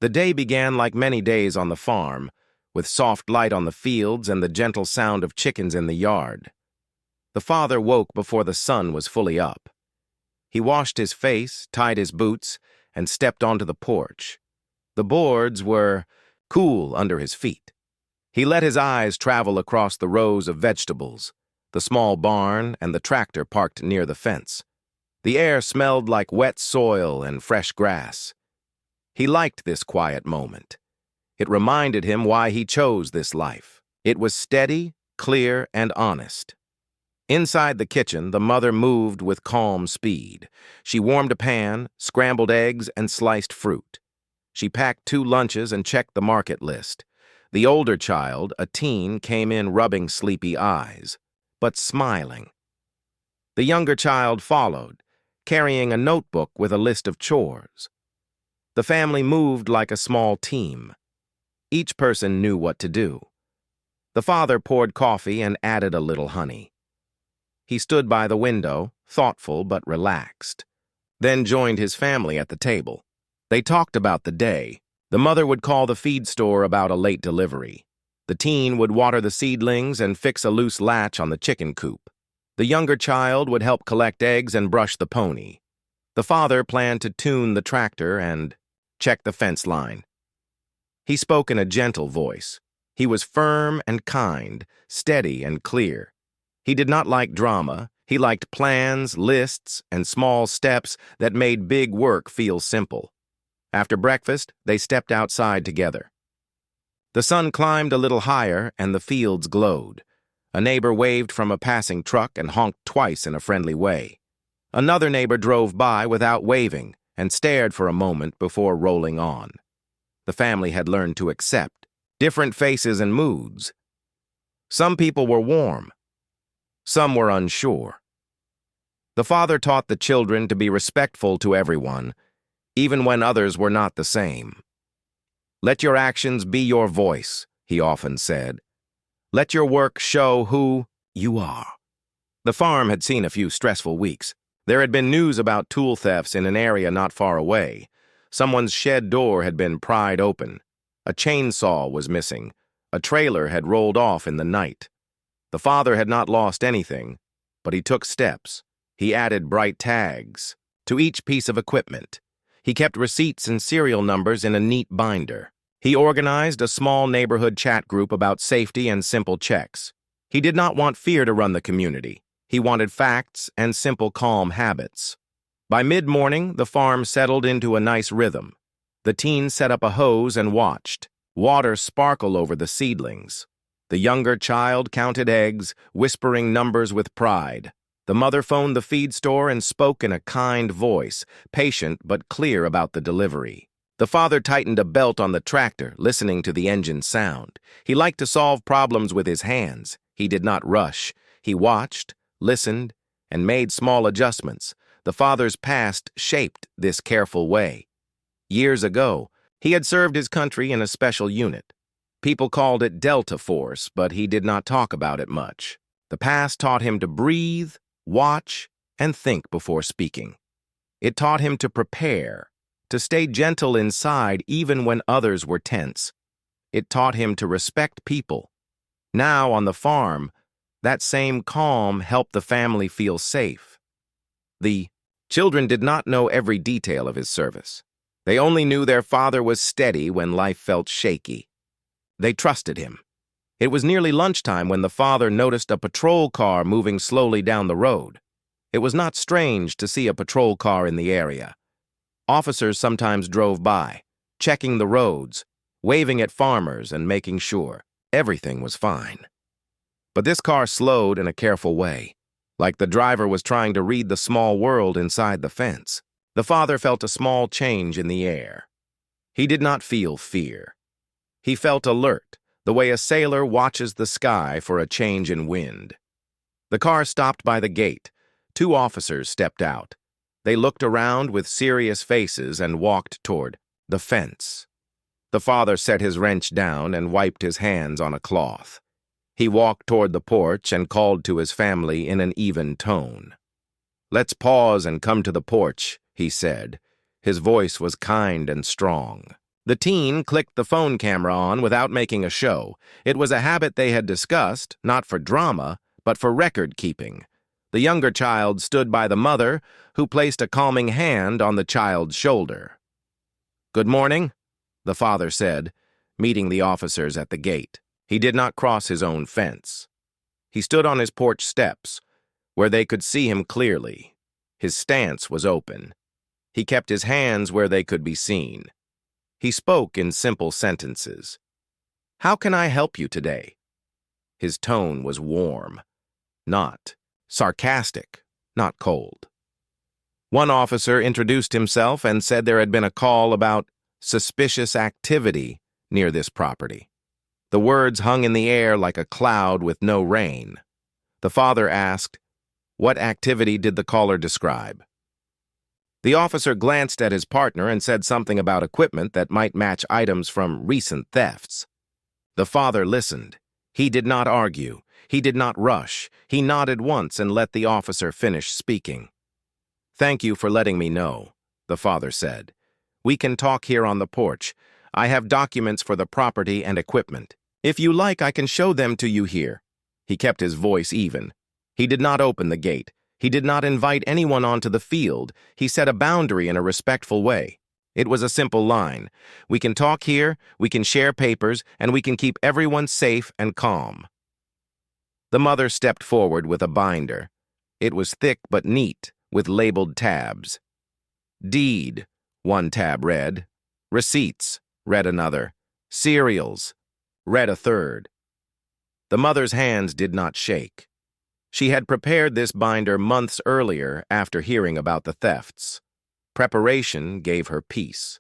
The day began like many days on the farm, with soft light on the fields and the gentle sound of chickens in the yard. The father woke before the sun was fully up. He washed his face, tied his boots, and stepped onto the porch. The boards were cool under his feet. He let his eyes travel across the rows of vegetables, the small barn, and the tractor parked near the fence. The air smelled like wet soil and fresh grass. He liked this quiet moment. It reminded him why he chose this life. It was steady, clear, and honest. Inside the kitchen, the mother moved with calm speed. She warmed a pan, scrambled eggs, and sliced fruit. She packed 2 lunches and checked the market list. The older child, a teen, came in rubbing sleepy eyes, but smiling. The younger child followed, carrying a notebook with a list of chores. The family moved like a small team. Each person knew what to do. The father poured coffee and added a little honey. He stood by the window, thoughtful but relaxed, then joined his family at the table. They talked about the day. The mother would call the feed store about a late delivery. The teen would water the seedlings and fix a loose latch on the chicken coop. The younger child would help collect eggs and brush the pony. The father planned to tune the tractor and check the fence line. He spoke in a gentle voice. He was firm and kind, steady and clear. He did not like drama. He liked plans, lists, and small steps that made big work feel simple. After breakfast, they stepped outside together. The sun climbed a little higher and the fields glowed. A neighbor waved from a passing truck and honked twice in a friendly way. Another neighbor drove by without waving and stared for a moment before rolling on. The family had learned to accept different faces and moods. Some people were warm. Some were unsure. The father taught the children to be respectful to everyone, even when others were not the same. "Let your actions be your voice," he often said. "Let your work show who you are." The farm had seen a few stressful weeks. There had been news about tool thefts in an area not far away. Someone's shed door had been pried open. A chainsaw was missing. A trailer had rolled off in the night. The father had not lost anything, but he took steps. He added bright tags to each piece of equipment. He kept receipts and serial numbers in a neat binder. He organized a small neighborhood chat group about safety and simple checks. He did not want fear to run the community. He wanted facts and simple, calm habits. By mid-morning, the farm settled into a nice rhythm. The teen set up a hose and watched. Water sparkled over the seedlings. The younger child counted eggs, whispering numbers with pride. The mother phoned the feed store and spoke in a kind voice, patient but clear about the delivery. The father tightened a belt on the tractor, listening to the engine sound. He liked to solve problems with his hands. He did not rush. He watched, listened, and made small adjustments. The father's past shaped this careful way. Years ago, he had served his country in a special unit. People called it Delta Force, but he did not talk about it much. The past taught him to breathe, watch, and think before speaking. It taught him to prepare, to stay gentle inside even when others were tense. It taught him to respect people. Now, on the farm, that same calm helped the family feel safe. The children did not know every detail of his service. They only knew their father was steady when life felt shaky. They trusted him. It was nearly lunchtime when the father noticed a patrol car moving slowly down the road. It was not strange to see a patrol car in the area. Officers sometimes drove by, checking the roads, waving at farmers and making sure everything was fine. But this car slowed in a careful way, like the driver was trying to read the small world inside the fence. The father felt a small change in the air. He did not feel fear. He felt alert, the way a sailor watches the sky for a change in wind. The car stopped by the gate. 2 officers stepped out. They looked around with serious faces and walked toward the fence. The father set his wrench down and wiped his hands on a cloth. He walked toward the porch and called to his family in an even tone. "Let's pause and come to the porch," he said. His voice was kind and strong. The teen clicked the phone camera on without making a show. It was a habit they had discussed, not for drama, but for record-keeping. The younger child stood by the mother, who placed a calming hand on the child's shoulder. "Good morning," the father said, meeting the officers at the gate. He did not cross his own fence. He stood on his porch steps, where they could see him clearly. His stance was open. He kept his hands where they could be seen. He spoke in simple sentences. "How can I help you today?" His tone was warm, not sarcastic, not cold. One officer introduced himself and said there had been a call about suspicious activity near this property. The words hung in the air like a cloud with no rain. The father asked, "What activity did the caller describe?" The officer glanced at his partner and said something about equipment that might match items from recent thefts. The father listened. He did not argue. He did not rush. He nodded once and let the officer finish speaking. "Thank you for letting me know," the father said. "We can talk here on the porch. I have documents for the property and equipment. If you like, I can show them to you here." He kept his voice even. He did not open the gate. He did not invite anyone onto the field. He set a boundary in a respectful way. It was a simple line. "We can talk here, we can share papers, and we can keep everyone safe and calm." The mother stepped forward with a binder. It was thick but neat, with labeled tabs. "Deed," one tab read. "Receipts," read another. "Cereals," read a third. The mother's hands did not shake. She had prepared this binder months earlier after hearing about the thefts. Preparation gave her peace.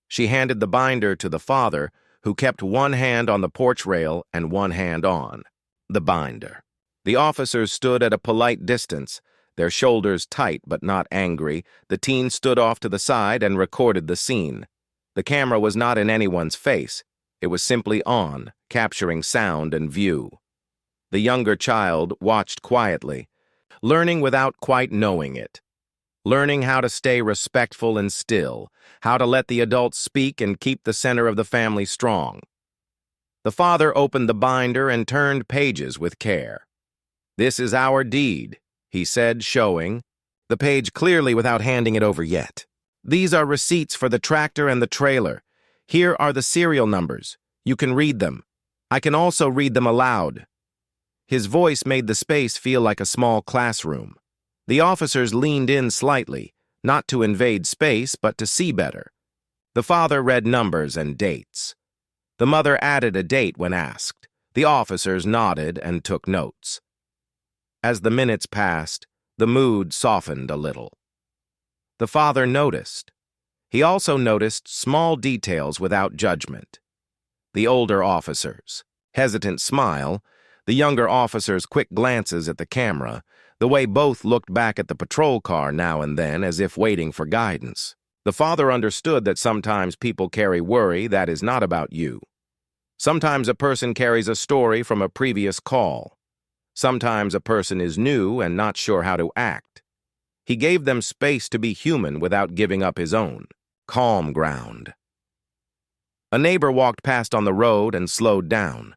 She handed the binder to the father, who kept one hand on the porch rail and one hand on the binder. The officers stood at a polite distance, their shoulders tight but not angry. The teen stood off to the side and recorded the scene. The camera was not in anyone's face. It was simply on, capturing sound and view. The younger child watched quietly, learning without quite knowing it. Learning how to stay respectful and still, how to let the adults speak and keep the center of the family strong. The father opened the binder and turned pages with care. "This is our deed," he said, showing the page clearly without handing it over yet. "These are receipts for the tractor and the trailer. Here are the serial numbers. You can read them. I can also read them aloud." His voice made the space feel like a small classroom. The officers leaned in slightly, not to invade space, but to see better. The father read numbers and dates. The mother added a date when asked. The officers nodded and took notes. As the minutes passed, the mood softened a little. The father noticed. He also noticed small details without judgment. The older officers' hesitant smile, the younger officers' quick glances at the camera, the way both looked back at the patrol car now and then as if waiting for guidance. The father understood that sometimes people carry worry that is not about you. Sometimes a person carries a story from a previous call. Sometimes a person is new and not sure how to act. He gave them space to be human without giving up his own. Calm ground. A neighbor walked past on the road and slowed down.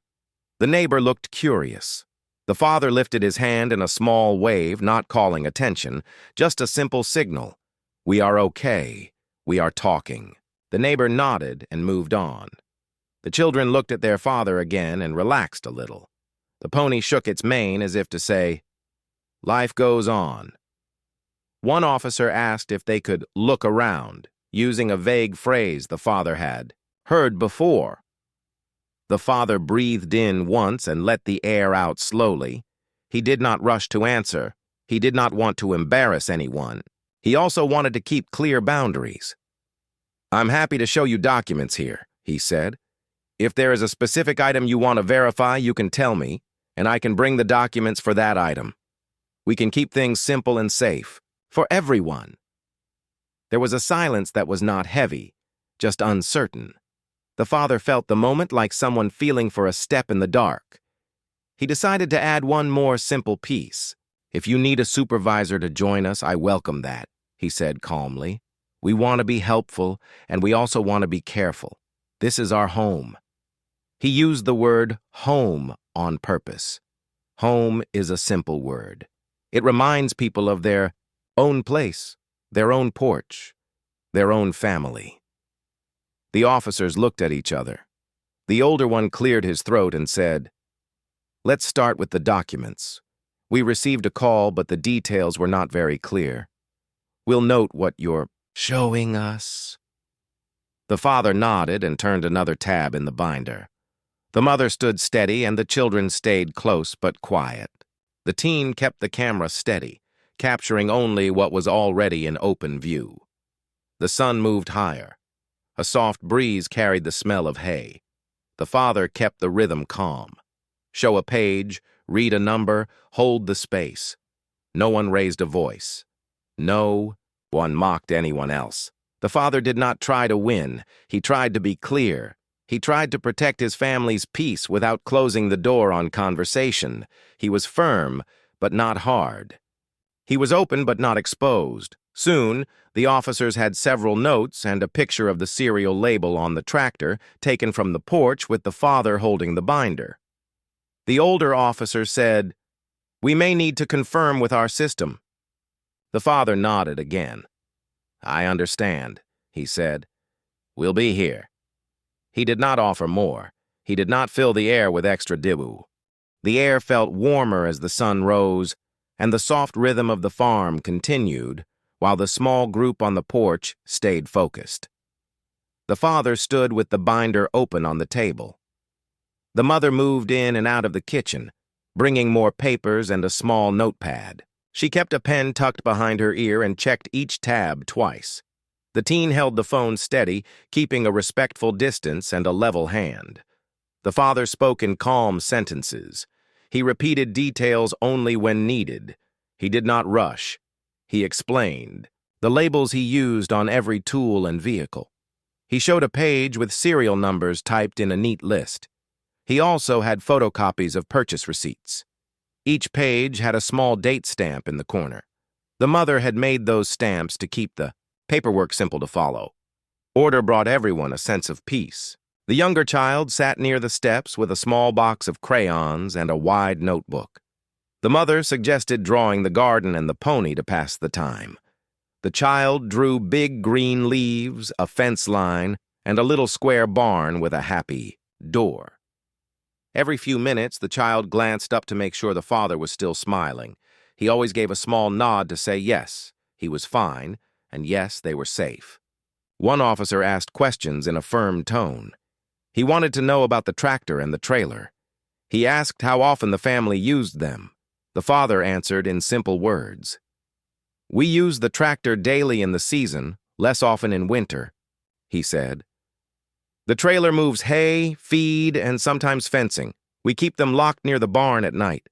The neighbor looked curious. The father lifted his hand in a small wave, not calling attention, just a simple signal. "We are okay. We are talking." The neighbor nodded and moved on. The children looked at their father again and relaxed a little. The pony shook its mane as if to say, "Life goes on." One officer asked if they could look around, using a vague phrase the father had heard before. The father breathed in once and let the air out slowly. He did not rush to answer. He did not want to embarrass anyone. He also wanted to keep clear boundaries. "I'm happy to show you documents here," he said. "If there is a specific item you want to verify, you can tell me, and I can bring the documents for that item. We can keep things simple and safe, for everyone." There was a silence that was not heavy, just uncertain. The father felt the moment like someone feeling for a step in the dark. He decided to add one more simple piece. "If you need a supervisor to join us, I welcome that," he said calmly. "We want to be helpful, and we also want to be careful. This is our home. He used the word home on purpose. Home is a simple word. It reminds people of their own place, their own porch, their own family. The officers looked at each other. The older one cleared his throat and said, "Let's start with the documents. We received a call, but the details were not very clear. We'll note what you're showing us." The father nodded and turned another tab in the binder. The mother stood steady and the children stayed close but quiet. The teen kept the camera steady, capturing only what was already in open view. The sun moved higher. A soft breeze carried the smell of hay. The father kept the rhythm calm. Show a page, read a number, hold the space. No one raised a voice. No one mocked anyone else. The father did not try to win. He tried to be clear. He tried to protect his family's peace without closing the door on conversation. He was firm, but not hard. He was open but not exposed. Soon, the officers had several notes and a picture of the serial label on the tractor taken from the porch with the father holding the binder. The older officer said, "We may need to confirm with our system." The father nodded again. "I understand," he said. "We'll be here." He did not offer more. He did not fill the air with extra dibu. The air felt warmer as the sun rose, and the soft rhythm of the farm continued, while the small group on the porch stayed focused. The father stood with the binder open on the table. The mother moved in and out of the kitchen, bringing more papers and a small notepad. She kept a pen tucked behind her ear and checked each tab twice. The teen held the phone steady, keeping a respectful distance and a level hand. The father spoke in calm sentences. He repeated details only when needed. He did not rush. He explained the labels he used on every tool and vehicle. He showed a page with serial numbers typed in a neat list. He also had photocopies of purchase receipts. Each page had a small date stamp in the corner. The mother had made those stamps to keep the paperwork simple to follow. Order brought everyone a sense of peace. The younger child sat near the steps with a small box of crayons and a wide notebook. The mother suggested drawing the garden and the pony to pass the time. The child drew big green leaves, a fence line, and a little square barn with a happy door. Every few minutes, the child glanced up to make sure the father was still smiling. He always gave a small nod to say yes, he was fine, and yes, they were safe. One officer asked questions in a firm tone. He wanted to know about the tractor and the trailer. He asked how often the family used them. The father answered in simple words. "We use the tractor daily in the season, less often in winter," he said. "The trailer moves hay, feed, and sometimes fencing. We keep them locked near the barn at night."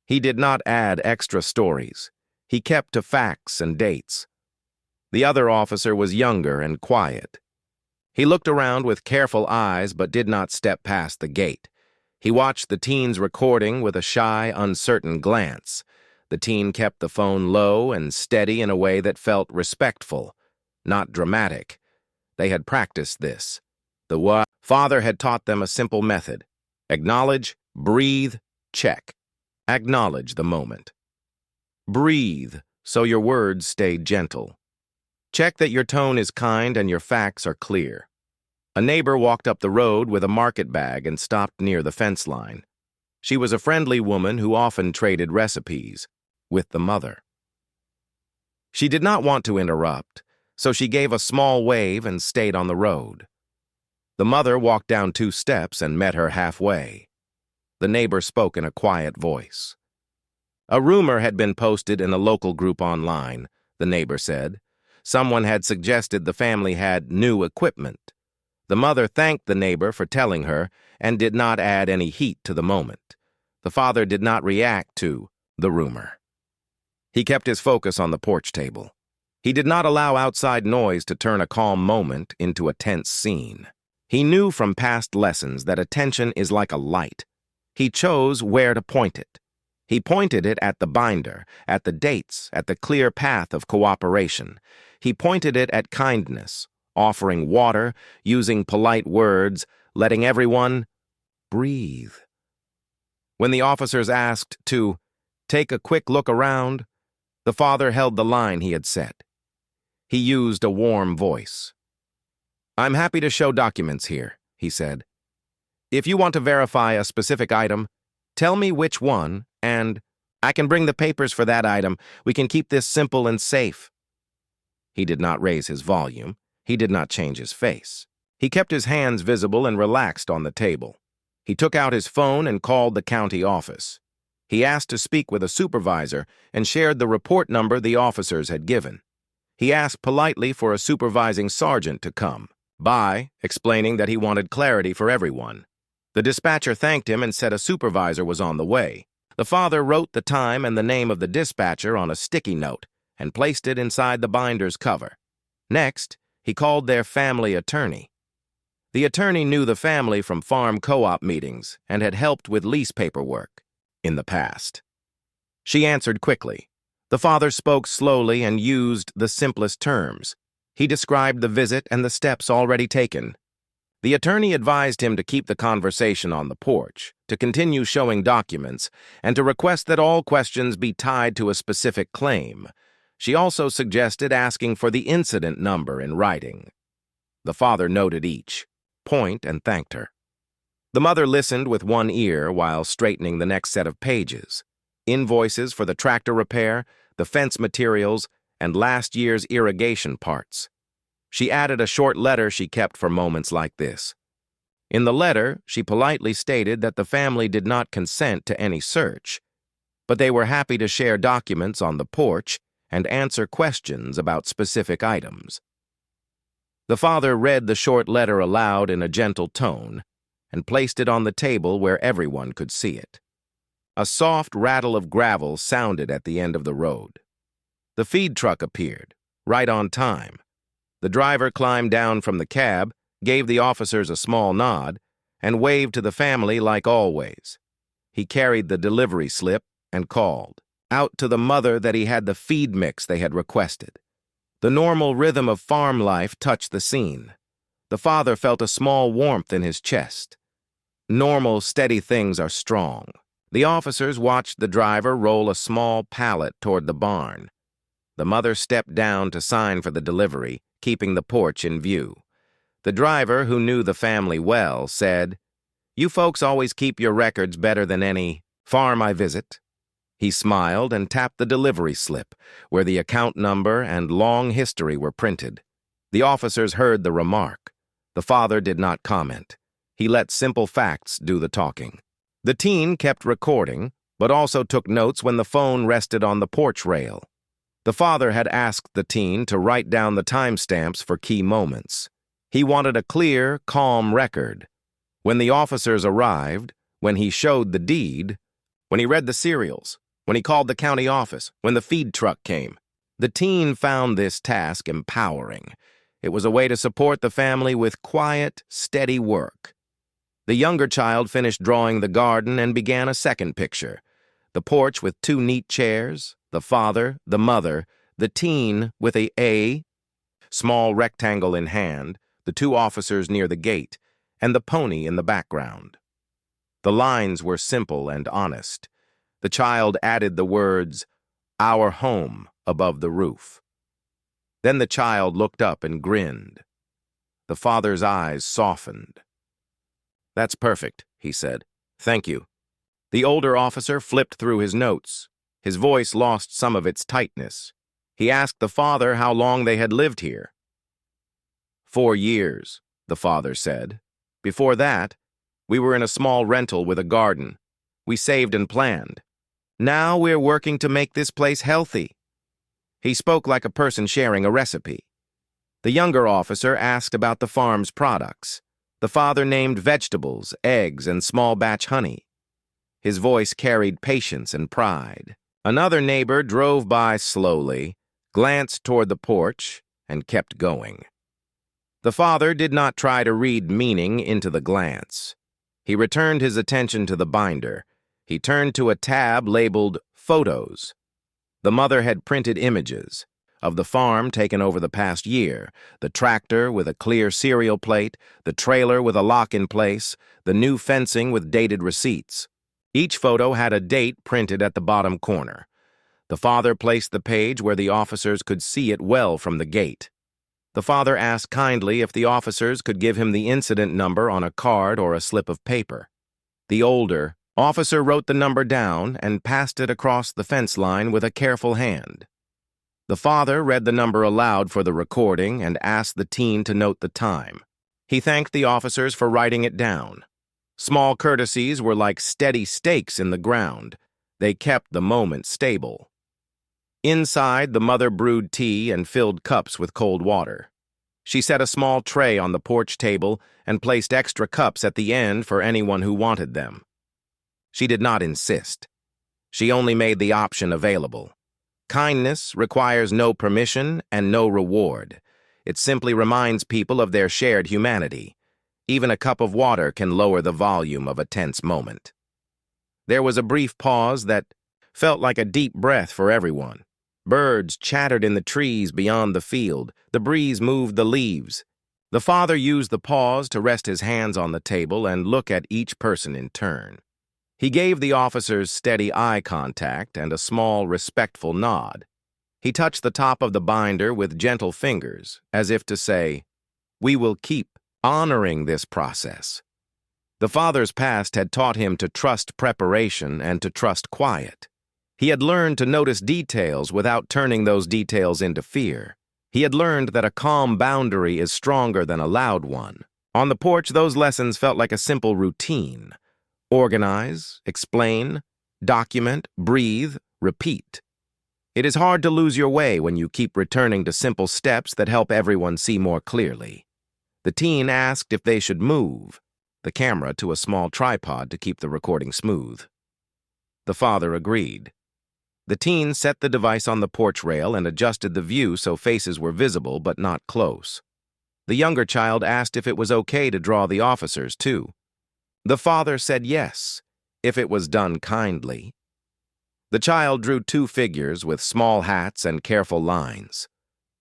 He did not add extra stories. He kept to facts and dates. The other officer was younger and quiet. He looked around with careful eyes but did not step past the gate. He watched the teen's recording with a shy, uncertain glance. The teen kept the phone low and steady in a way that felt respectful, not dramatic. They had practiced this. The father had taught them a simple method. Acknowledge, breathe, check. Acknowledge the moment. Breathe so your words stay gentle. Check that your tone is kind and your facts are clear. A neighbor walked up the road with a market bag and stopped near the fence line. She was a friendly woman who often traded recipes with the mother. She did not want to interrupt, so she gave a small wave and stayed on the road. The mother walked down 2 steps and met her halfway. The neighbor spoke in a quiet voice. "A rumor had been posted in a local group online," the neighbor said. Someone had suggested the family had new equipment. The mother thanked the neighbor for telling her and did not add any heat to the moment. The father did not react to the rumor. He kept his focus on the porch table. He did not allow outside noise to turn a calm moment into a tense scene. He knew from past lessons that attention is like a light. He chose where to point it. He pointed it at the binder, at the dates, at the clear path of cooperation. He pointed it at kindness, offering water, using polite words, letting everyone breathe. When the officers asked to take a quick look around, the father held the line he had set. He used a warm voice. "I'm happy to show documents here," he said. "If you want to verify a specific item, tell me which one, and I can bring the papers for that item. We can keep this simple and safe." He did not raise his volume. He did not change his face. He kept his hands visible and relaxed on the table. He took out his phone and called the county office. He asked to speak with a supervisor and shared the report number the officers had given. He asked politely for a supervising sergeant to come by, explaining that he wanted clarity for everyone. The dispatcher thanked him and said a supervisor was on the way. The father wrote the time and the name of the dispatcher on a sticky note and placed it inside the binder's cover. Next, he called their family attorney. The attorney knew the family from farm co-op meetings and had helped with lease paperwork in the past. She answered quickly. The father spoke slowly and used the simplest terms. He described the visit and the steps already taken. The attorney advised him to keep the conversation on the porch, to continue showing documents, and to request that all questions be tied to a specific claim. She also suggested asking for the incident number in writing. The father noted each point and thanked her. The mother listened with one ear while straightening the next set of pages. Invoices for the tractor repair, the fence materials, and last year's irrigation parts. She added a short letter she kept for moments like this. In the letter, she politely stated that the family did not consent to any search, but they were happy to share documents on the porch and answer questions about specific items. The father read the short letter aloud in a gentle tone and placed it on the table where everyone could see it. A soft rattle of gravel sounded at the end of the road. The feed truck appeared, right on time. The driver climbed down from the cab, gave the officers a small nod, and waved to the family like always. He carried the delivery slip and called out to the mother that he had the feed mix they had requested. The normal rhythm of farm life touched the scene. The father felt a small warmth in his chest. Normal, steady things are strong. The officers watched the driver roll a small pallet toward the barn. The mother stepped down to sign for the delivery, keeping the porch in view. The driver, who knew the family well, said, "You folks always keep your records better than any farm I visit." He smiled and tapped the delivery slip, where the account number and long history were printed. The officers heard the remark. The father did not comment. He let simple facts do the talking. The teen kept recording, but also took notes when the phone rested on the porch rail. The father had asked the teen to write down the timestamps for key moments. He wanted a clear, calm record. When the officers arrived, when he showed the deed, when he read the serials, when he called the county office, when the feed truck came, the teen found this task empowering. It was a way to support the family with quiet, steady work. The younger child finished drawing the garden and began a second picture. The porch with two neat chairs, the father, the mother, the teen with a small rectangle in hand, the two officers near the gate, and the pony in the background. The lines were simple and honest. The child added the words, "Our home," above the roof. Then the child looked up and grinned. The father's eyes softened. "That's perfect," he said. "Thank you." The older officer flipped through his notes. His voice lost some of its tightness. He asked the father how long they had lived here. 4 years, the father said. Before that, we were in a small rental with a garden. We saved and planned. Now we're working to make this place healthy. He spoke like a person sharing a recipe. The younger officer asked about the farm's products. The father named vegetables, eggs, and small batch honey. His voice carried patience and pride. Another neighbor drove by slowly, glanced toward the porch, and kept going. The father did not try to read meaning into the glance. He returned his attention to the binder. He turned to a tab labeled Photos. The mother had printed images. of the farm taken over the past year, the tractor with a clear serial plate, the trailer with a lock in place, the new fencing with dated receipts. Each photo had a date printed at the bottom corner. The father placed the page where the officers could see it well from the gate. The father asked kindly if the officers could give him the incident number on a card or a slip of paper. The older officer wrote the number down and passed it across the fence line with a careful hand. The father read the number aloud for the recording and asked the teen to note the time. He thanked the officers for writing it down. Small courtesies were like steady stakes in the ground. They kept the moment stable. Inside, the mother brewed tea and filled cups with cold water. She set a small tray on the porch table and placed extra cups at the end for anyone who wanted them. She did not insist. She only made the option available. Kindness requires no permission and no reward. It simply reminds people of their shared humanity. Even a cup of water can lower the volume of a tense moment. There was a brief pause that felt like a deep breath for everyone. Birds chattered in the trees beyond the field. The breeze moved the leaves. The father used the pause to rest his hands on the table and look at each person in turn. He gave the officers steady eye contact and a small, respectful nod. He touched the top of the binder with gentle fingers, as if to say, "We will keep honoring this process." The father's past had taught him to trust preparation and to trust quiet. He had learned to notice details without turning those details into fear. He had learned that a calm boundary is stronger than a loud one. On the porch, those lessons felt like a simple routine. Organize, explain, document, breathe, repeat. It is hard to lose your way when you keep returning to simple steps that help everyone see more clearly. The teen asked if they should move the camera to a small tripod to keep the recording smooth. The father agreed. The teen set the device on the porch rail and adjusted the view so faces were visible but not close. The younger child asked if it was okay to draw the officers, too. The father said yes, if it was done kindly. The child drew 2 figures with small hats and careful lines.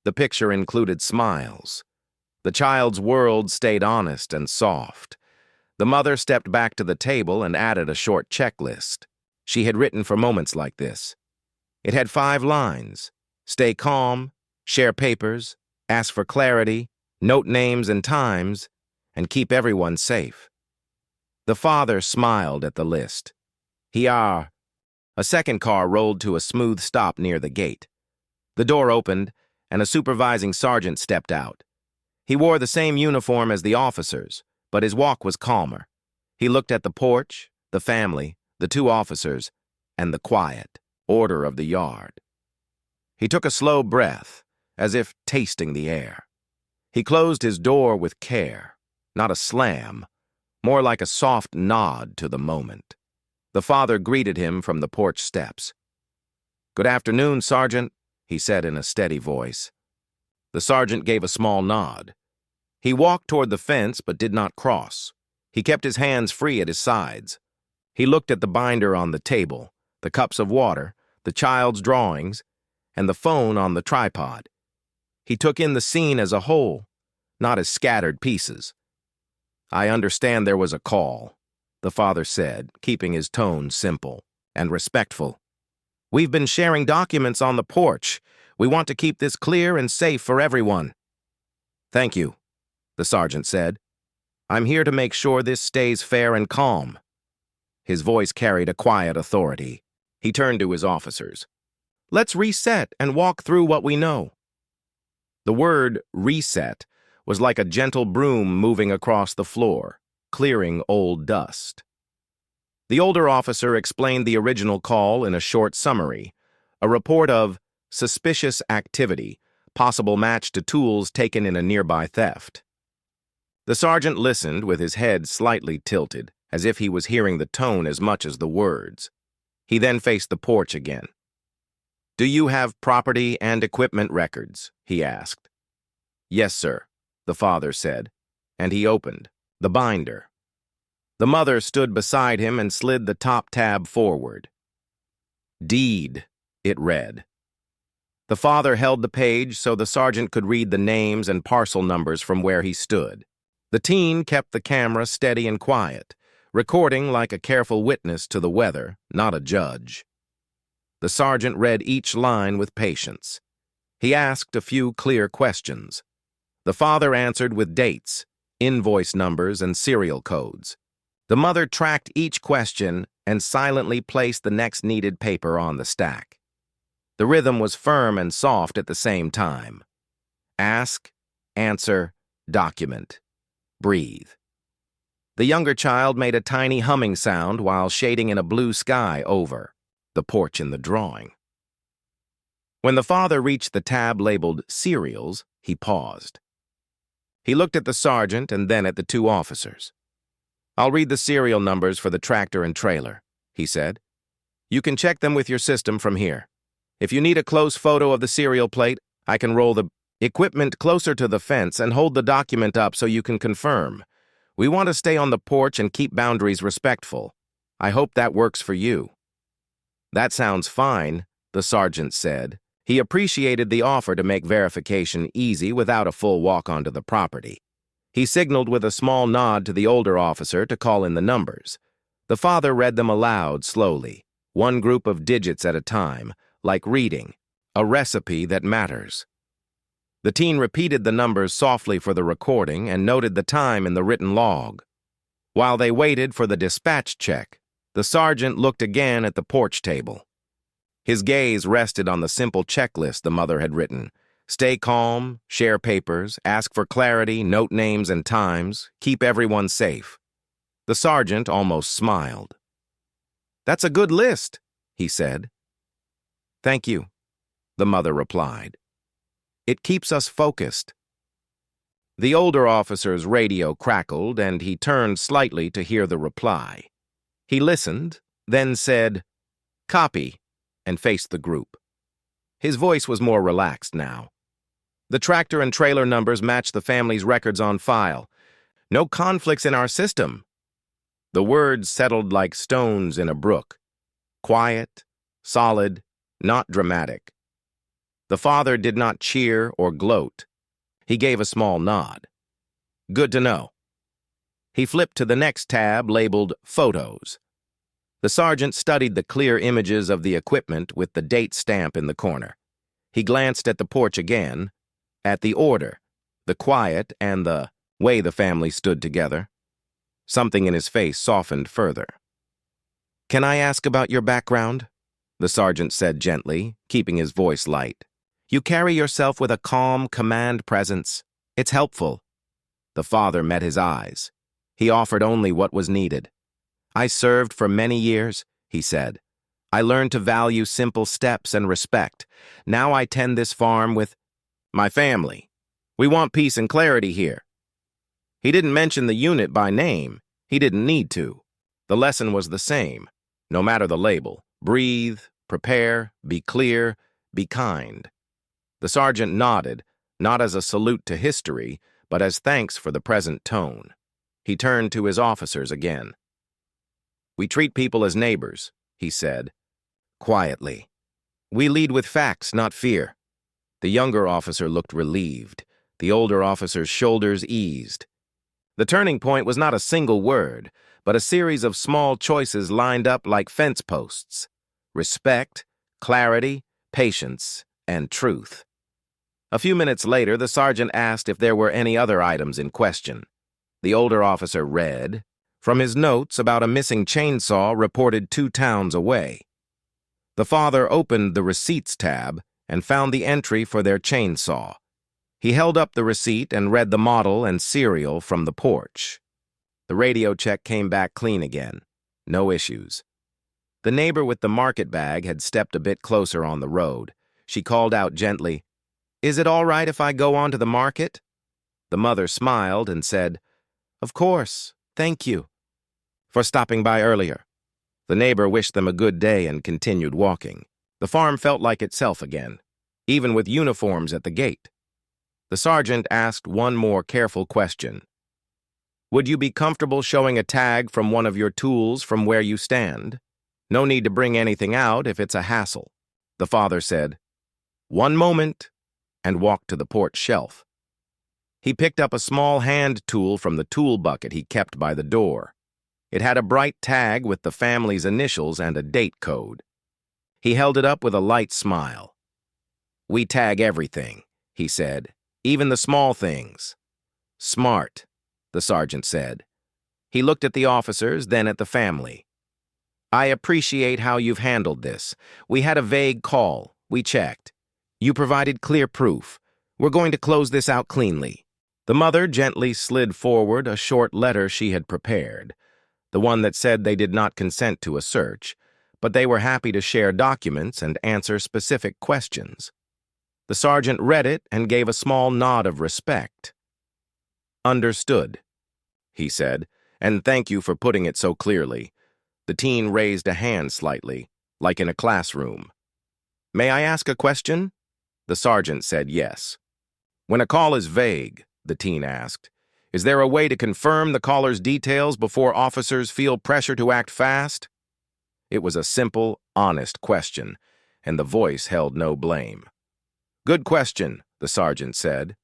The picture included smiles. The child's world stayed honest and soft. The mother stepped back to the table and added a short checklist. She had written for moments like this. It had 5 lines: stay calm, share papers, ask for clarity, note names and times, and keep everyone safe. The father smiled at the list. A second car rolled to a smooth stop near the gate. The door opened, and a supervising sergeant stepped out. He wore the same uniform as the officers, but his walk was calmer. He looked at the porch, the family, the 2 officers, and the quiet order of the yard. He took a slow breath, as if tasting the air. He closed his door with care, not a slam, more like a soft nod to the moment. The father greeted him from the porch steps. "Good afternoon, Sergeant," he said in a steady voice. The sergeant gave a small nod. He walked toward the fence but did not cross. He kept his hands free at his sides. He looked at the binder on the table, the cups of water, the child's drawings, and the phone on the tripod. He took in the scene as a whole, not as scattered pieces. "I understand there was a call," the father said, keeping his tone simple and respectful. "We've been sharing documents on the porch. We want to keep this clear and safe for everyone." "Thank you," the sergeant said. "I'm here to make sure this stays fair and calm." His voice carried a quiet authority. He turned to his officers. "Let's reset and walk through what we know." The word reset was like a gentle broom moving across the floor, clearing old dust. The older officer explained the original call in a short summary, a report of suspicious activity, possible match to tools taken in a nearby theft. The sergeant listened with his head slightly tilted, as if he was hearing the tone as much as the words. He then faced the porch again. "Do you have property and equipment records?" he asked. "Yes, sir," the father said, and he opened the binder. The mother stood beside him and slid the top tab forward. "Deed," it read. The father held the page so the sergeant could read the names and parcel numbers from where he stood. The teen kept the camera steady and quiet, recording like a careful witness to the weather, not a judge. The sergeant read each line with patience. He asked a few clear questions. The father answered with dates, invoice numbers, and serial codes. The mother tracked each question and silently placed the next needed paper on the stack. The rhythm was firm and soft at the same time. Ask, answer, document. Breathe. The younger child made a tiny humming sound while shading in a blue sky over the porch in the drawing. When the father reached the tab labeled Serials, he paused. He looked at the sergeant and then at the two officers. "I'll read the serial numbers for the tractor and trailer," he said. "You can check them with your system from here. If you need a close photo of the serial plate, I can roll the equipment closer to the fence and hold the document up so you can confirm. We want to stay on the porch and keep boundaries respectful. I hope that works for you." "That sounds fine," the sergeant said. He appreciated the offer to make verification easy without a full walk onto the property. He signaled with a small nod to the older officer to call in the numbers. The father read them aloud slowly, one group of digits at a time, like reading, a recipe that matters. The teen repeated the numbers softly for the recording and noted the time in the written log. While they waited for the dispatch check, the sergeant looked again at the porch table. His gaze rested on the simple checklist the mother had written. Stay calm, share papers, ask for clarity, note names and times, keep everyone safe. The sergeant almost smiled. "That's a good list," he said. "Thank you," the mother replied. "It keeps us focused." The older officer's radio crackled and he turned slightly to hear the reply. He listened, then said, "Copy," and faced the group. His voice was more relaxed now. "The tractor and trailer numbers match the family's records on file. No conflicts in our system." The words settled like stones in a brook. Quiet, solid, not dramatic. The father did not cheer or gloat. He gave a small nod. "Good to know." He flipped to the next tab labeled Photos. The sergeant studied the clear images of the equipment with the date stamp in the corner. He glanced at the porch again, at the order, the quiet, and the way the family stood together. Something in his face softened further. "Can I ask about your background?" the sergeant said gently, keeping his voice light. "You carry yourself with a calm, command presence. It's helpful." The father met his eyes. He offered only what was needed. "I served for many years," he said. "I learned to value simple steps and respect. Now I tend this farm with my family. We want peace and clarity here." He didn't mention the unit by name. He didn't need to. The lesson was the same, no matter the label. Breathe, prepare, be clear, be kind. The sergeant nodded, not as a salute to history, but as thanks for the present tone. He turned to his officers again. "We treat people as neighbors," he said, quietly. "We lead with facts, not fear." The younger officer looked relieved. The older officer's shoulders eased. The turning point was not a single word, but a series of small choices lined up like fence posts. Respect, clarity, patience, and truth. A few minutes later, the sergeant asked if there were any other items in question. The older officer read from his notes about a missing chainsaw reported 2 towns away. The father opened the Receipts tab and found the entry for their chainsaw. He held up the receipt and read the model and serial from the porch. The radio check came back clean again. No issues. The neighbor with the market bag had stepped a bit closer on the road. She called out gently, "Is it all right if I go on to the market?" The mother smiled and said, "Of course, thank you for stopping by earlier." The neighbor wished them a good day and continued walking. The farm felt like itself again, even with uniforms at the gate. The sergeant asked one more careful question. "Would you be comfortable showing a tag from one of your tools from where you stand? No need to bring anything out if it's a hassle." The father said, "One moment," and walked to the porch shelf. He picked up a small hand tool from the tool bucket he kept by the door. It had a bright tag with the family's initials and a date code. He held it up with a light smile. "We tag everything," he said, "even the small things." "Smart," the sergeant said. He looked at the officers, then at the family. "I appreciate how you've handled this. We had a vague call. We checked. You provided clear proof. We're going to close this out cleanly." The mother gently slid forward a short letter she had prepared, the one that said they did not consent to a search, but they were happy to share documents and answer specific questions. The sergeant read it and gave a small nod of respect. "Understood," he said, "and thank you for putting it so clearly." The teen raised a hand slightly, like in a classroom. "May I ask a question?" The sergeant said yes. "When a call is vague," the teen asked, "is there a way to confirm the caller's details before officers feel pressure to act fast?" It was a simple, honest question, and the voice held no blame. "Good question," the sergeant said.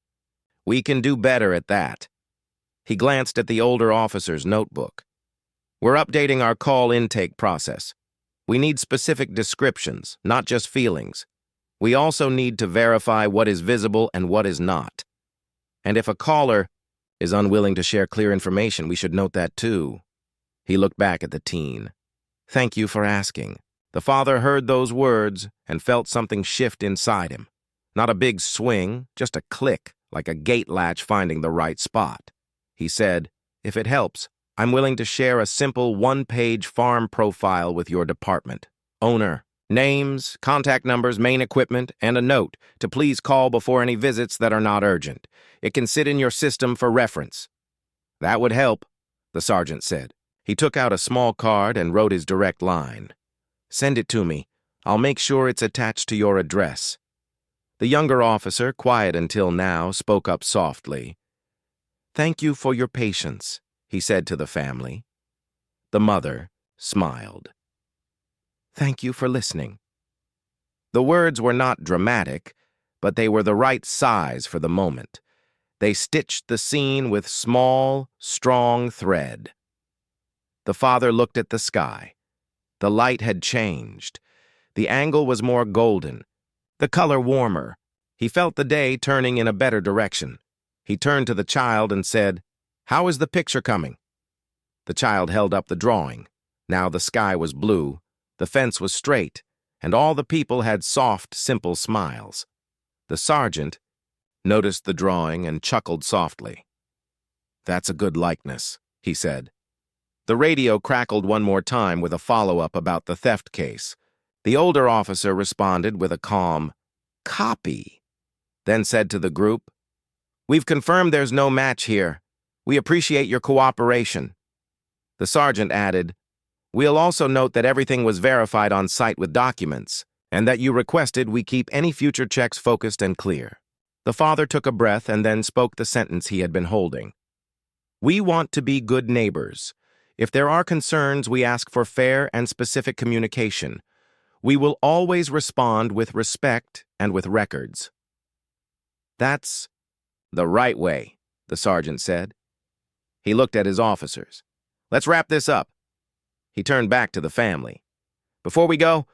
"We can do better at that." He glanced at the older officer's notebook. "We're updating our call intake process. We need specific descriptions, not just feelings. We also need to verify what is visible and what is not. And if a caller is unwilling to share clear information, we should note that too." He looked back at the teen. "Thank you for asking." The father heard those words and felt something shift inside him. Not a big swing, just a click, like a gate latch finding the right spot. He said, "If it helps, I'm willing to share a simple one-page farm profile with your department. Owner, names, contact numbers, main equipment, and a note to please call before any visits that are not urgent. It can sit in your system for reference." "That would help," the sergeant said. He took out a small card and wrote his direct line. "Send it to me. I'll make sure it's attached to your address." The younger officer, quiet until now, spoke up softly. "Thank you for your patience," he said to the family. The mother smiled. "Thank you for listening." The words were not dramatic, but they were the right size for the moment. They stitched the scene with small, strong thread. The father looked at the sky. The light had changed. The angle was more golden, the color warmer. He felt the day turning in a better direction. He turned to the child and said, "How is the picture coming?" The child held up the drawing. Now the sky was blue, the fence was straight, and all the people had soft, simple smiles. The sergeant noticed the drawing and chuckled softly. "That's a good likeness," he said. The radio crackled one more time with a follow-up about the theft case. The older officer responded with a calm, "Copy," then said to the group, "We've confirmed there's no match here. We appreciate your cooperation." The sergeant added, "We'll also note that everything was verified on site with documents, and that you requested we keep any future checks focused and clear." The father took a breath and then spoke the sentence he had been holding. "We want to be good neighbors. If there are concerns, we ask for fair and specific communication. We will always respond with respect and with records." "That's the right way," the sergeant said. He looked at his officers. "Let's wrap this up." He turned back to the family. "Before we go,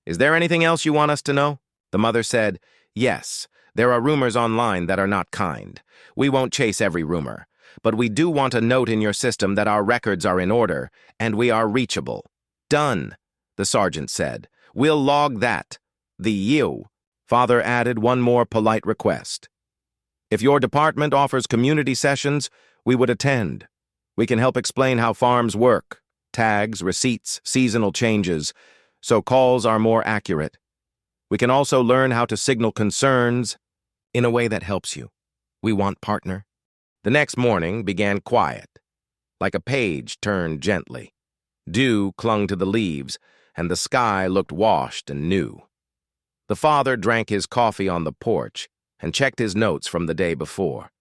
is there anything else you want us to know?" The mother said, "Yes, there are rumors online that are not kind. We won't chase every rumor, but we do want a note in your system that our records are in order and we are reachable." "Done," the sergeant said. "We'll log that." The father added one more polite request. "If your department offers community sessions, we would attend. We can help explain how farms work, tags, receipts, seasonal changes, so calls are more accurate. We can also learn how to signal concerns in a way that helps you. We want partner." The next morning began quiet, like a page turned gently. Dew clung to the leaves, and the sky looked washed and new. The father drank his coffee on the porch and checked his notes from the day before.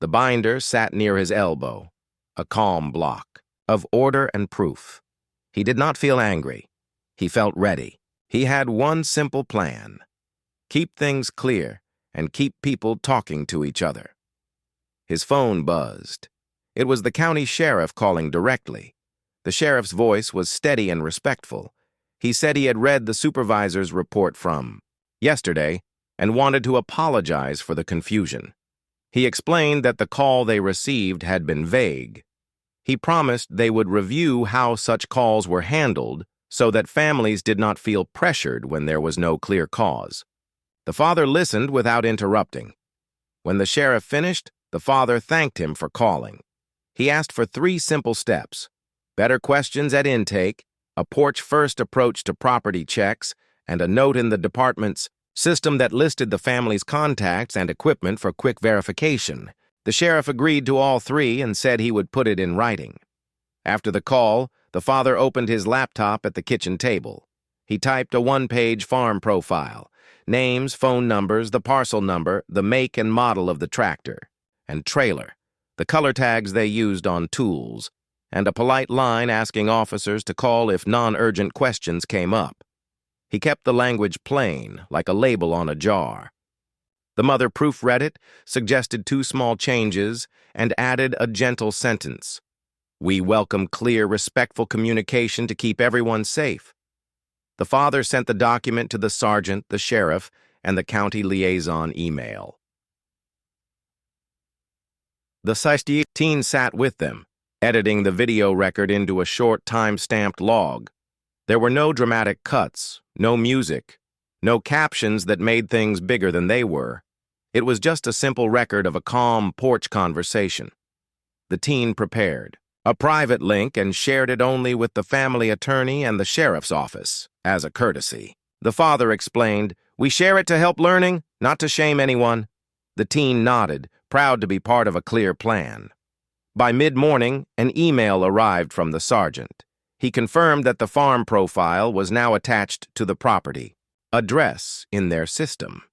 The binder sat near his elbow, a calm block of order and proof. He did not feel angry. He felt ready. He had one simple plan: Keep things clear and keep people talking to each other. His phone buzzed. It was the county sheriff calling directly. The sheriff's voice was steady and respectful. He said he had read the supervisor's report from yesterday and wanted to apologize for the confusion. He explained that the call they received had been vague. He promised they would review how such calls were handled so that families did not feel pressured when there was no clear cause. The father listened without interrupting. When the sheriff finished, the father thanked him for calling. He asked for 3 simple steps: better questions at intake, a porch-first approach to property checks, and a note in the department's system that listed the family's contacts and equipment for quick verification. The sheriff agreed to all 3 and said he would put it in writing. After the call, the father opened his laptop at the kitchen table. He typed a 1-page farm profile: names, phone numbers, the parcel number, the make and model of the tractor and trailer, the color tags they used on tools, and a polite line asking officers to call if non-urgent questions came up. He kept the language plain, like a label on a jar. The mother proofread it, suggested 2 small changes, and added a gentle sentence: "We welcome clear, respectful communication to keep everyone safe." The father sent the document to the sergeant, the sheriff, and the county liaison email. The 16 sat with them, editing the video record into a short time-stamped log. There were no dramatic cuts, no music, no captions that made things bigger than they were. It was just a simple record of a calm porch conversation. The teen prepared a private link and shared it only with the family attorney and the sheriff's office, as a courtesy. The father explained, "We share it to help learning, not to shame anyone." The teen nodded, proud to be part of a clear plan. By mid-morning, an email arrived from the sergeant. He confirmed that the farm profile was now attached to the property address in their system.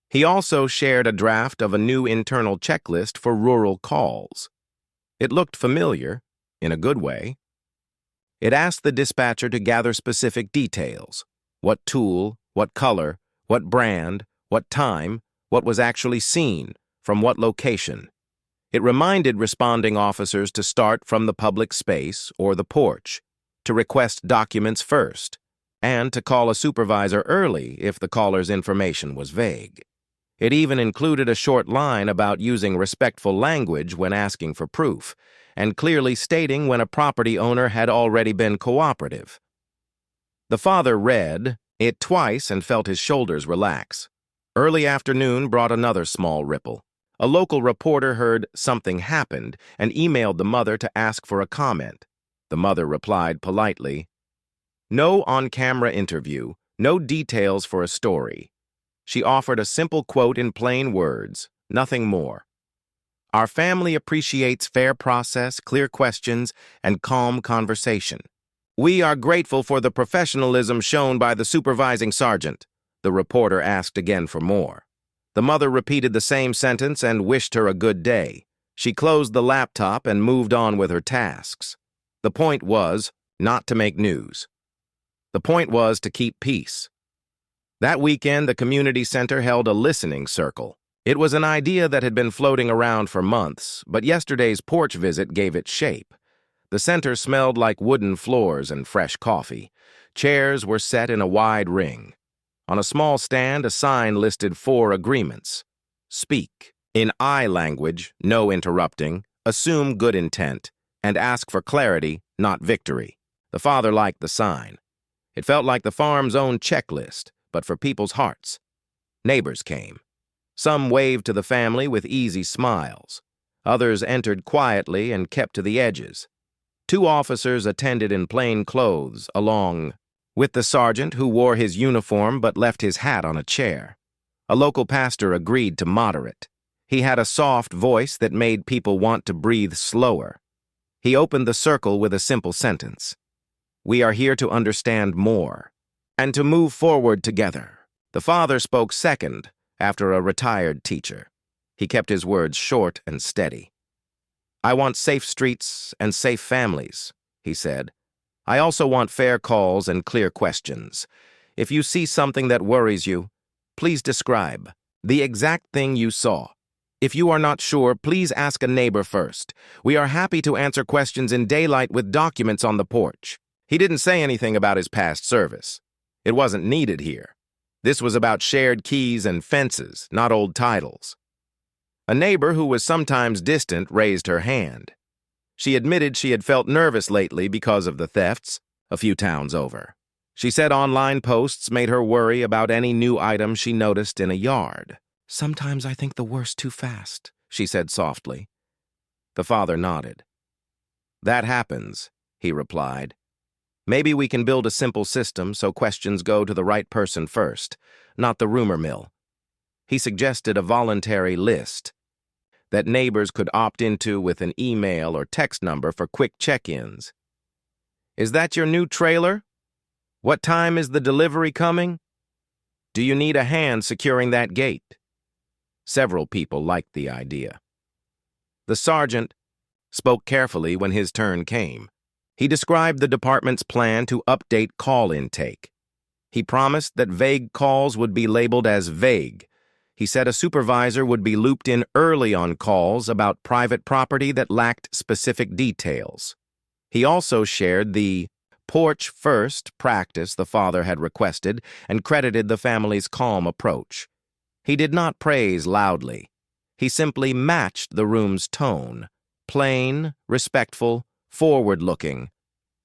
He also shared a draft of a new internal checklist for rural calls. It looked familiar, in a good way. It asked the dispatcher to gather specific details: what tool, what color, what brand, what time, what was actually seen, from what location. It reminded responding officers to start from the public space or the porch, to request documents first, and to call a supervisor early if the caller's information was vague. It even included a short line about using respectful language when asking for proof, and clearly stating when a property owner had already been cooperative. The father read it twice and felt his shoulders relax. Early afternoon brought another small ripple. A local reporter heard something happened and emailed the mother to ask for a comment. The mother replied politely, "No on-camera interview, no details for a story." She offered a simple quote in plain words, nothing more. "Our family appreciates fair process, clear questions, and calm conversation. We are grateful for the professionalism shown by the supervising sergeant." The reporter asked again for more. The mother repeated the same sentence and wished her a good day. She closed the laptop and moved on with her tasks. The point was not to make news. The point was to keep peace. That weekend, the community center held a listening circle. It was an idea that had been floating around for months, but yesterday's porch visit gave it shape. The center smelled like wooden floors and fresh coffee. Chairs were set in a wide ring. On a small stand, a sign listed 4 agreements. Speak. In I language, no interrupting, assume good intent, and ask for clarity, not victory. The father liked the sign. It felt like the farm's own checklist, but for people's hearts. Neighbors came. Some waved to the family with easy smiles. Others entered quietly and kept to the edges. 2 officers attended in plain clothes, along with the sergeant, who wore his uniform but left his hat on a chair. A local pastor agreed to moderate. He had a soft voice that made people want to breathe slower. He opened the circle with a simple sentence: "We are here to understand more and to move forward together." The father spoke second, after a retired teacher. He kept his words short and steady. "I want safe streets and safe families," he said. "I also want fair calls and clear questions. If you see something that worries you, Please describe the exact thing you saw. If you are not sure, please ask a neighbor first. We are happy to answer questions in daylight with documents on the porch. He didn't say anything about his past service. It wasn't needed here. This was about shared keys and fences, not old titles. A neighbor who was sometimes distant raised her hand. She admitted she had felt nervous lately because of the thefts, a few towns over. She said online posts made her worry about any new item she noticed in a yard. "Sometimes I think the worst too fast," she said softly. The father nodded. "That happens," he replied. "Maybe we can build a simple system so questions go to the right person first, not the rumor mill." He suggested a voluntary list that neighbors could opt into with an email or text number for quick check-ins. "Is that your new trailer? What time is the delivery coming? Do you need a hand securing that gate?" Several people liked the idea. The sergeant spoke carefully when his turn came. He described the department's plan to update call intake. He promised that vague calls would be labeled as vague. He said a supervisor would be looped in early on calls about private property that lacked specific details. He also shared the porch first practice the father had requested and credited the family's calm approach. He did not praise loudly. He simply matched the room's tone, plain, respectful, forward-looking.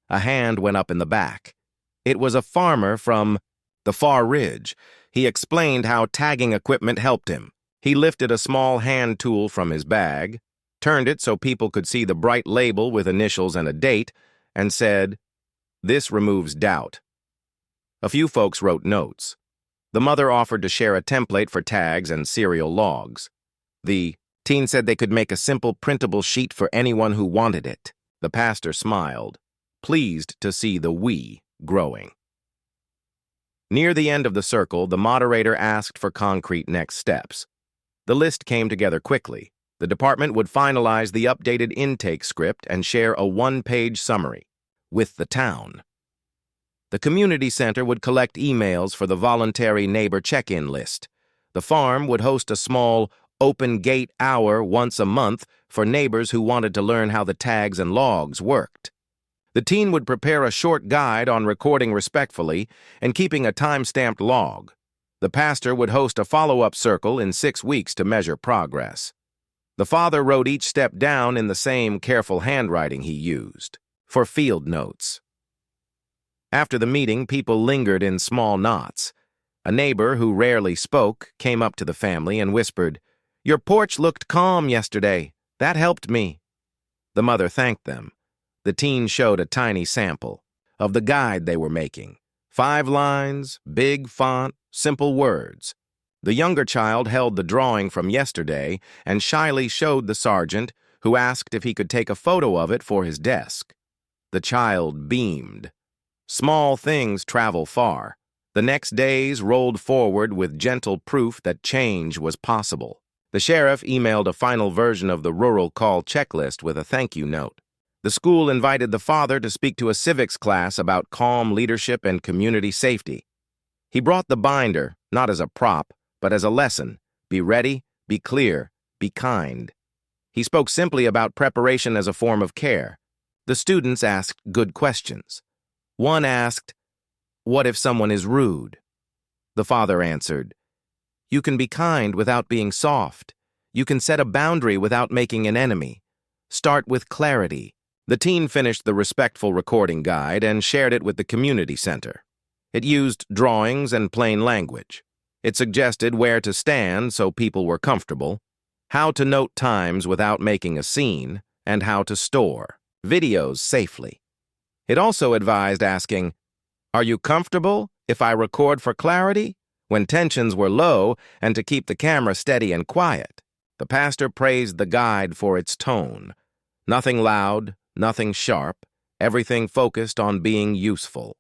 A hand went up in the back. It was a farmer from the far ridge. He explained how tagging equipment helped him. He lifted a small hand tool from his bag, turned it so people could see the bright label with initials and a date, and said, "This removes doubt." A few folks wrote notes. The mother offered to share a template for tags and serial logs. The teen said they could make a simple printable sheet for anyone who wanted it. The pastor smiled, pleased to see the we growing. Near the end of the circle, the moderator asked for concrete next steps. The list came together quickly. The department would finalize the updated intake script and share a one-page summary with the town. The community center would collect emails for the voluntary neighbor check-in list. The farm would host a small open gate hour once a month for neighbors who wanted to learn how the tags and logs worked. The teen would prepare a short guide on recording respectfully and keeping a time-stamped log. The pastor would host a follow-up circle in 6 weeks to measure progress. The father wrote each step down in the same careful handwriting he used for field notes. After the meeting, people lingered in small knots. A neighbor who rarely spoke came up to the family and whispered, "Your porch looked calm yesterday. That helped me." The mother thanked them. The teen showed a tiny sample of the guide they were making. 5 lines, big font, simple words. The younger child held the drawing from yesterday and shyly showed the sergeant, who asked if he could take a photo of it for his desk. The child beamed. Small things travel far. The next days rolled forward with gentle proof that change was possible. The sheriff emailed a final version of the rural call checklist with a thank you note. The school invited the father to speak to a civics class about calm leadership and community safety. He brought the binder, not as a prop, but as a lesson. Be ready, be clear, be kind. He spoke simply about preparation as a form of care. The students asked good questions. One asked, "What if someone is rude?" The father answered, "You can be kind without being soft. You can set a boundary without making an enemy. Start with clarity." The teen finished the respectful recording guide and shared it with the community center. It used drawings and plain language. It suggested where to stand so people were comfortable, how to note times without making a scene, and how to store videos safely. It also advised asking, "Are you comfortable if I record for clarity?" when tensions were low, and to keep the camera steady and quiet. The pastor praised the guide for its tone. Nothing loud, nothing sharp, everything focused on being useful.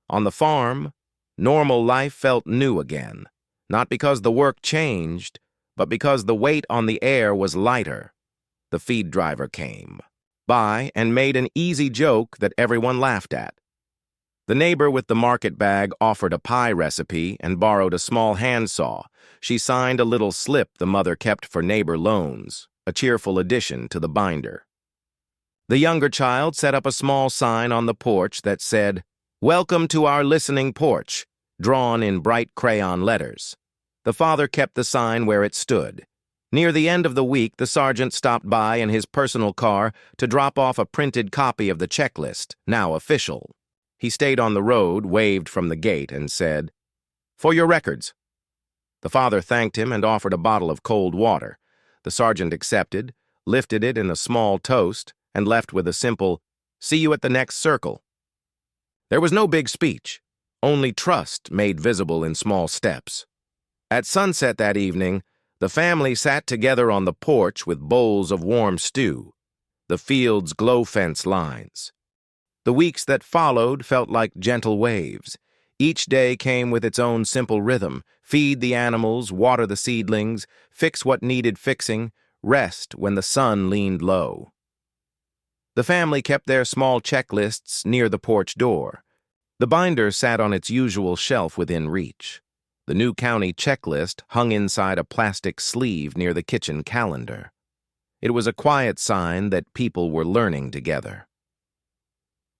On the farm, normal life felt new again, not because the work changed, but because the weight on the air was lighter. The feed driver came by and made an easy joke that everyone laughed at. The neighbor with the market bag offered a pie recipe and borrowed a small handsaw. She signed a little slip the mother kept for neighbor loans, a cheerful addition to the binder. The younger child set up a small sign on the porch that said, "Welcome to our listening porch," drawn in bright crayon letters. The father kept the sign where it stood. Near the end of the week, the sergeant stopped by in his personal car to drop off a printed copy of the checklist, now official. He stayed on the road, waved from the gate, and said, "For your records." The father thanked him and offered a bottle of cold water. The sergeant accepted, lifted it in a small toast, and left with a simple, "See you at the next circle." There was no big speech, only trust made visible in small steps. At sunset that evening, the family sat together on the porch with bowls of warm stew, the field's glow fence lines. The weeks that followed felt like gentle waves. Each day came with its own simple rhythm: feed the animals, water the seedlings, fix what needed fixing, rest when the sun leaned low. The family kept their small checklists near the porch door. The binder sat on its usual shelf within reach. The new county checklist hung inside a plastic sleeve near the kitchen calendar. It was a quiet sign that people were learning together.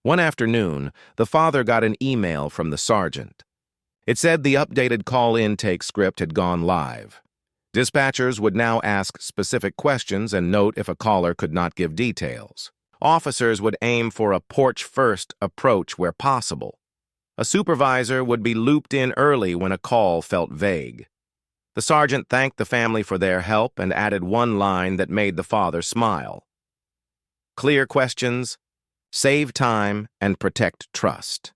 One afternoon, the father got an email from the sergeant. It said the updated call intake script had gone live. Dispatchers would now ask specific questions and note if a caller could not give details. Officers would aim for a porch-first approach where possible. A supervisor would be looped in early when a call felt vague. The sergeant thanked the family for their help and added one line that made the father smile. Clear questions, save time, and protect trust.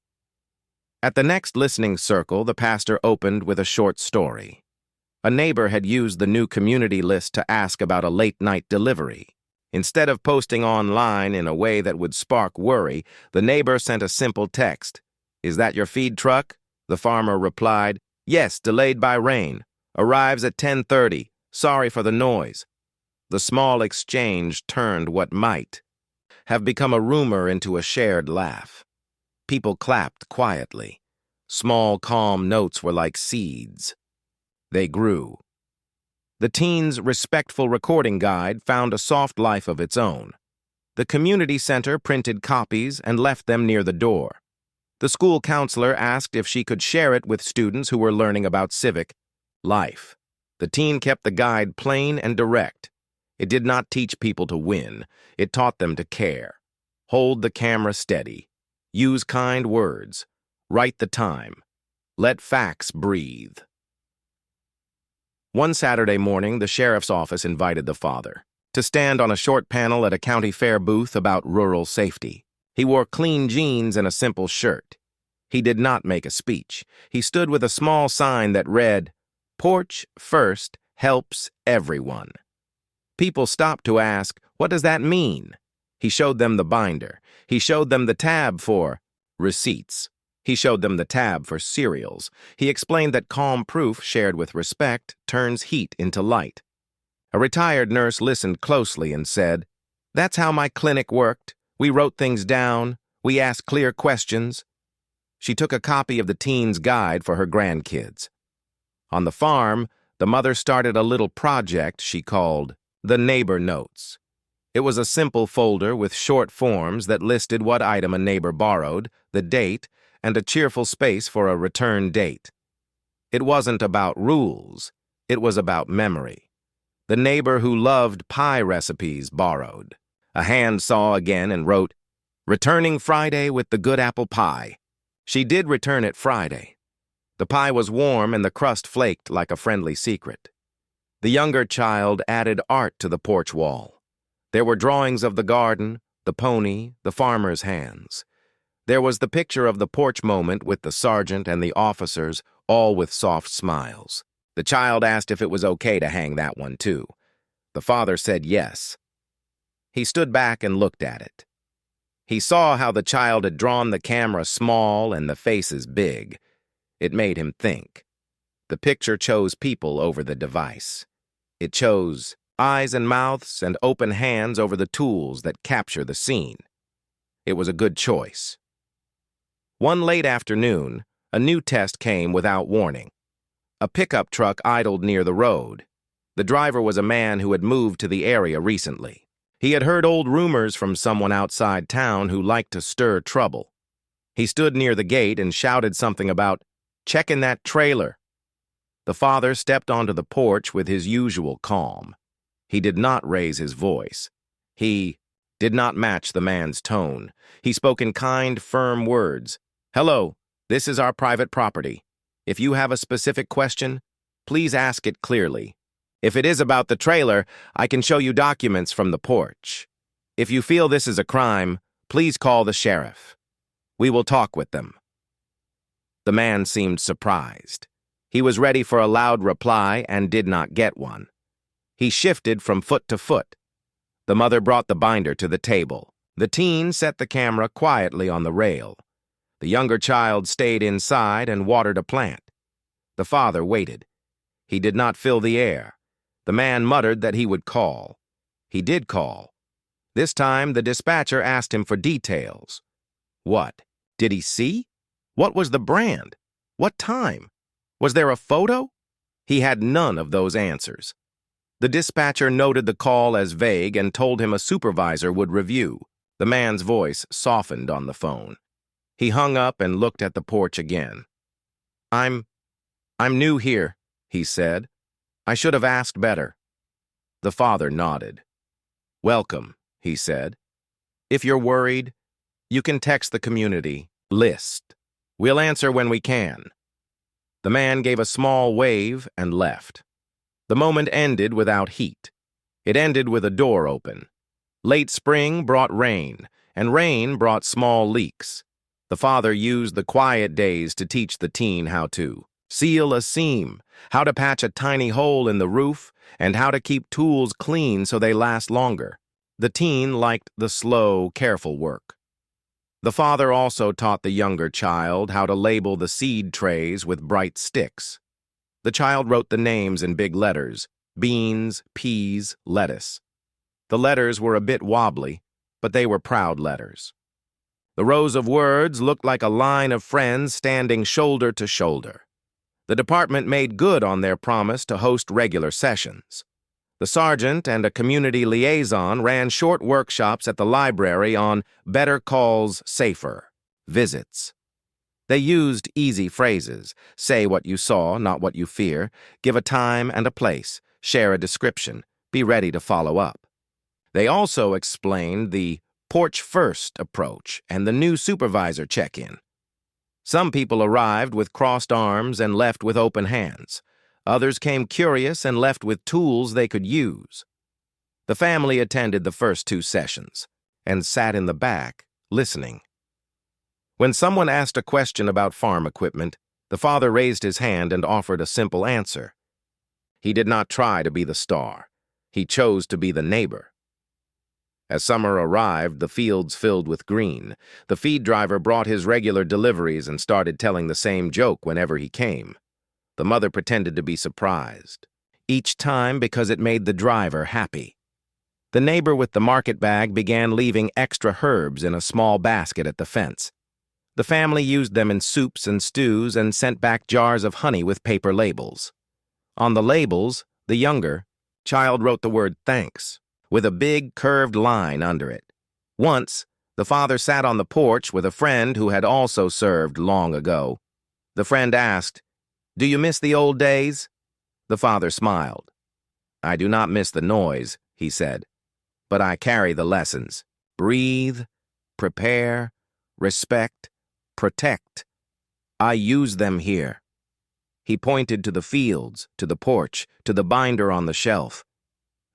At the next listening circle, the pastor opened with a short story. A neighbor had used the new community list to ask about a late-night delivery. Instead of posting online in a way that would spark worry, the neighbor sent a simple text. "Is that your feed truck?" The farmer replied, "Yes, delayed by rain. Arrives at 10:30. Sorry for the noise." The small exchange turned what might have become a rumor into a shared laugh. People clapped quietly. Small, calm notes were like seeds. They grew. The teen's respectful recording guide found a soft life of its own. The community center printed copies and left them near the door. The school counselor asked if she could share it with students who were learning about civic life. The teen kept the guide plain and direct. It did not teach people to win. It taught them to care. Hold the camera steady. Use kind words. Write the time. Let facts breathe. One Saturday morning, the sheriff's office invited the father to stand on a short panel at a county fair booth about rural safety. He wore clean jeans and a simple shirt. He did not make a speech. He stood with a small sign that read, "Porch First helps everyone." People stopped to ask, "What does that mean?" He showed them the binder. He showed them the tab for receipts. He showed them the tab for cereals. He explained that calm proof shared with respect turns heat into light. A retired nurse listened closely and said, "That's how my clinic worked. We wrote things down. We asked clear questions." She took a copy of the teen's guide for her grandkids. On the farm, the mother started a little project she called the Neighbor Notes. It was a simple folder with short forms that listed what item a neighbor borrowed, the date, and a cheerful space for a return date. It wasn't about rules. It was about memory. The neighbor who loved pie recipes borrowed. A hand saw again and wrote, "Returning Friday with the good apple pie." She did return it Friday. The pie was warm and the crust flaked like a friendly secret. The younger child added art to the porch wall. There were drawings of the garden, the pony, the farmer's hands. There was the picture of the porch moment with the sergeant and the officers, all with soft smiles. The child asked if it was okay to hang that one too. The father said yes. He stood back and looked at it. He saw how the child had drawn the camera small and the faces big. It made him think. The picture chose people over the device. It chose eyes and mouths and open hands over the tools that capture the scene. It was a good choice. One late afternoon, a new test came without warning. A pickup truck idled near the road. The driver was a man who had moved to the area recently. He had heard old rumors from someone outside town who liked to stir trouble. He stood near the gate and shouted something about checking that trailer. The father stepped onto the porch with his usual calm. He did not raise his voice. He did not match the man's tone. He spoke in kind, firm words. "Hello, this is our private property. If you have a specific question, please ask it clearly. If it is about the trailer, I can show you documents from the porch. If you feel this is a crime, please call the sheriff. We will talk with them." The man seemed surprised. He was ready for a loud reply and did not get one. He shifted from foot to foot. The mother brought the binder to the table. The teen set the camera quietly on the rail. The younger child stayed inside and watered a plant. The father waited. He did not fill the air. The man muttered that he would call. He did call. This time, the dispatcher asked him for details. What? Did he see? What was the brand? What time? Was there a photo? He had none of those answers. The dispatcher noted the call as vague and told him a supervisor would review. The man's voice softened on the phone. He hung up and looked at the porch again. I'm new here," he said. "I should have asked better." The father nodded. "Welcome," he said. "If you're worried, you can text the community list. We'll answer when we can." The man gave a small wave and left. The moment ended without heat. It ended with a door open. Late spring brought rain, and rain brought small leaks. The father used the quiet days to teach the teen how to seal a seam, how to patch a tiny hole in the roof, and how to keep tools clean so they last longer. The teen liked the slow, careful work. The father also taught the younger child how to label the seed trays with bright sticks. The child wrote the names in big letters: beans, peas, lettuce. The letters were a bit wobbly, but they were proud letters. The rows of words looked like a line of friends standing shoulder to shoulder. The department made good on their promise to host regular sessions. The sergeant and a community liaison ran short workshops at the library on better calls, safer visits. They used easy phrases: say what you saw, not what you fear, give a time and a place, share a description, be ready to follow up. They also explained the porch-first approach and the new supervisor check-in. Some people arrived with crossed arms and left with open hands. Others came curious and left with tools they could use. The family attended the first 2 sessions and sat in the back, listening. When someone asked a question about farm equipment, the father raised his hand and offered a simple answer. He did not try to be the star. He chose to be the neighbor. As summer arrived, the fields filled with green. The feed driver brought his regular deliveries and started telling the same joke whenever he came. The mother pretended to be surprised, each time because it made the driver happy. The neighbor with the market bag began leaving extra herbs in a small basket at the fence. The family used them in soups and stews and sent back jars of honey with paper labels. On the labels, the younger child wrote the word thanks, with a big curved line under it. Once, the father sat on the porch with a friend who had also served long ago. The friend asked, "Do you miss the old days?" The father smiled. "I do not miss the noise," he said, "but I carry the lessons. Breathe, prepare, respect, protect. I use them here." He pointed to the fields, to the porch, to the binder on the shelf.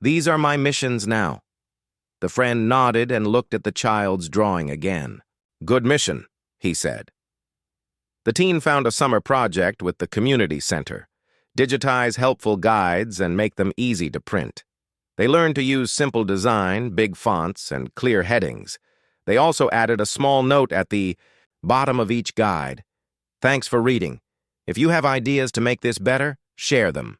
"These are my missions now." The friend nodded and looked at the child's drawing again. "Good mission," he said. The teen found a summer project with the community center: digitize helpful guides and make them easy to print. They learned to use simple design, big fonts, and clear headings. They also added a small note at the bottom of each guide. "Thanks for reading. If you have ideas to make this better, share them."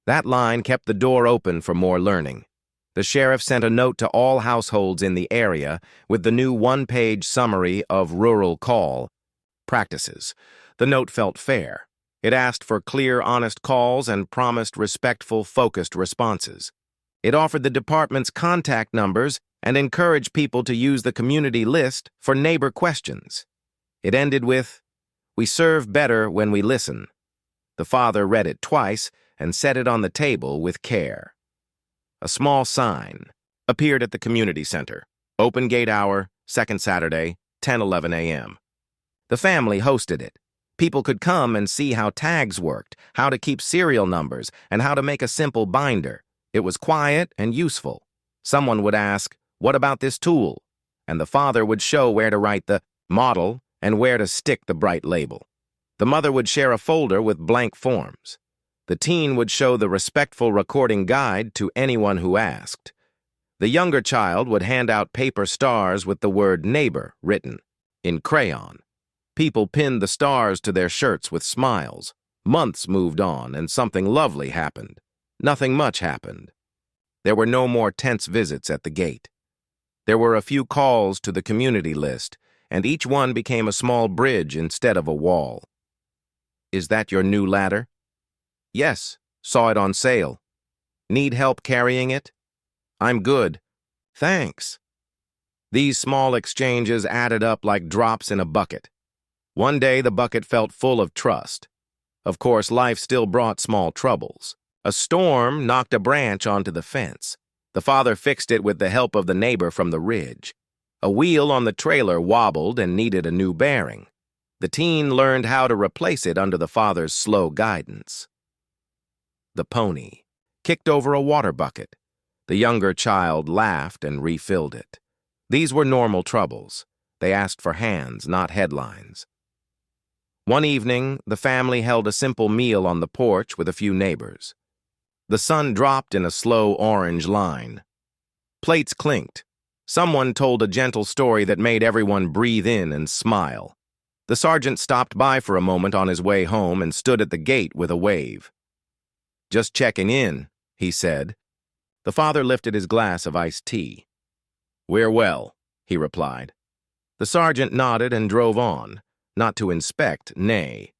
That line kept the door open for more learning. The sheriff sent a note to all households in the area with the new 1-page summary of rural call Practices. The note felt fair. It asked for clear, honest calls and promised respectful, focused responses. It offered the department's contact numbers and encouraged people to use the community list for neighbor questions. It ended with, "We serve better when we listen." The father read it twice and set it on the table with care. A small sign appeared at the community center. Open gate hour, second Saturday, 10:11 a.m. The family hosted it. People could come and see how tags worked, how to keep serial numbers, and how to make a simple binder. It was quiet and useful. Someone would ask, "What about this tool?" And the father would show where to write the model and where to stick the bright label. The mother would share a folder with blank forms. The teen would show the respectful recording guide to anyone who asked. The younger child would hand out paper stars with the word neighbor written in crayon. People pinned the stars to their shirts with smiles. Months moved on, and something lovely happened. Nothing much happened. There were no more tense visits at the gate. There were a few calls to the community list, and each one became a small bridge instead of a wall. "Is that your new ladder?" "Yes, saw it on sale." "Need help carrying it?" "I'm good. Thanks." These small exchanges added up like drops in a bucket. One day the bucket felt full of trust. Of course, life still brought small troubles. A storm knocked a branch onto the fence. The father fixed it with the help of the neighbor from the ridge. A wheel on the trailer wobbled and needed a new bearing. The teen learned how to replace it under the father's slow guidance. The pony kicked over a water bucket. The younger child laughed and refilled it. These were normal troubles. They asked for hands, not headlines. One evening, the family held a simple meal on the porch with a few neighbors. The sun dropped in a slow orange line. Plates clinked. Someone told a gentle story that made everyone breathe in and smile. The sergeant stopped by for a moment on his way home and stood at the gate with a wave. "Just checking in," he said. The father lifted his glass of iced tea. "We're well," he replied. The sergeant nodded and drove on, not to inspect, nay,